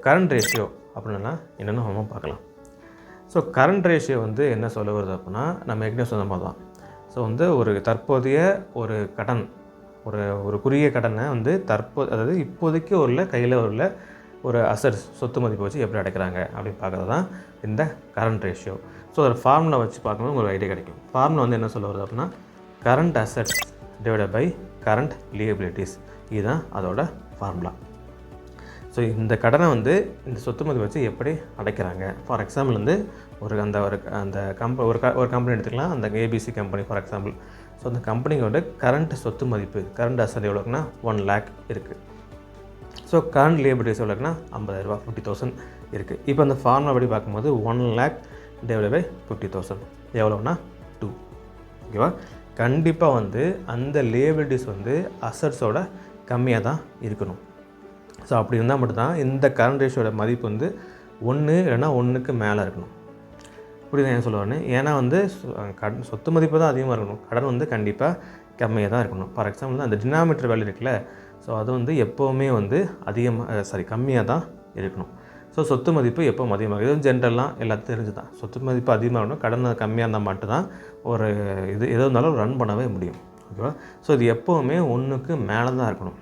Current ratio அப்படின்னா என்னென்னு நம்ம பார்க்கலாம். ஸோ கரண்ட் ரேஷியோ வந்து என்ன சொல்ல வருது அப்படின்னா, நம்ம ஏற்கனவே சொன்ன மாதிரி தான். ஸோ வந்து ஒரு தற்போதைய ஒரு கடன், ஒரு குறுகிய கடனை வந்து அதாவது இப்போதைக்கு உள்ள கையில் உள்ள ஒரு அசட்ஸ், சொத்து மதிப்பை வச்சு எப்படி அடைக்கிறாங்க அப்படின்னு பார்க்குறது தான் இந்த கரண்ட் ரேஷியோ. ஸோ ஒரு ஃபார்முலா வச்சு பார்க்கும்போது உங்களுக்கு ஐடியா கிடைக்கும். ஃபார்முலா வந்து என்ன சொல்ல வருது அப்படின்னா, current assets divided by current liabilities. இதுதான் அதோட ஃபார்முலா. ஸோ இந்த கடனை வந்து இந்த சொத்து மதிப்பை வச்சு எப்படி அடைக்கிறாங்க. ஃபார் எக்ஸாம்பிள் வந்து ஒரு கம்பெனி எடுத்துக்கலாம். அந்த ABC company for example. So அந்த கம்பெனியோட கரண்ட் சொத்து மதிப்பு, கரண்ட் அசட் எவ்வளோக்குன்னா 1 lakh இருக்குது. ஸோ கரண்ட் லியபிலிட்டிஸ் எவ்வளோக்குன்னா 50,000, 50,000 இருக்குது. இப்போ அந்த ஃபார்முலா படி பார்க்கும்போது 1 lakh டிவைடட் பை 50,000 எவ்வளோன்னா 2. ஓகேவா? கண்டிப்பாக வந்து அந்த லியபிலிட்டிஸ் வந்து அசட்ஸோட கம்மியாக தான் இருக்கணும். ஸோ அப்படி இருந்தால் மட்டும்தான் இந்த கரண்ட் ரேஷியோட மதிப்பு வந்து 1 இல்லைன்னா 1க்கு மேலே இருக்கணும். இப்படி தான் ஏன் சொல்லுவாருன்னு, ஏன்னா வந்து சொத்து மதிப்பு தான் அதிகமாக இருக்கணும், கடன் வந்து கண்டிப்பாக கம்மியாக தான் இருக்கணும். ஃபார் எக்ஸாம்பிள் அந்த டினாமினேட்டர் வேல்யூ இருக்குல்ல, ஸோ அது வந்து எப்போவுமே வந்து கம்மியாக தான் இருக்கணும். ஸோ சொத்து மதிப்பு எப்போவும் அதிகமாக, இது ஜென்ரலாக எல்லாத்தையும் தெரிஞ்சு தான். சொத்து மதிப்பு அதிகமாக இருக்கணும், கடன் கம்மியாக இருந்தால் மட்டும்தான் எது இருந்தாலும் ரன் பண்ணவே முடியும். ஓகேவா? ஸோ இது எப்போவுமே 1க்கு மேலே தான் இருக்கணும்.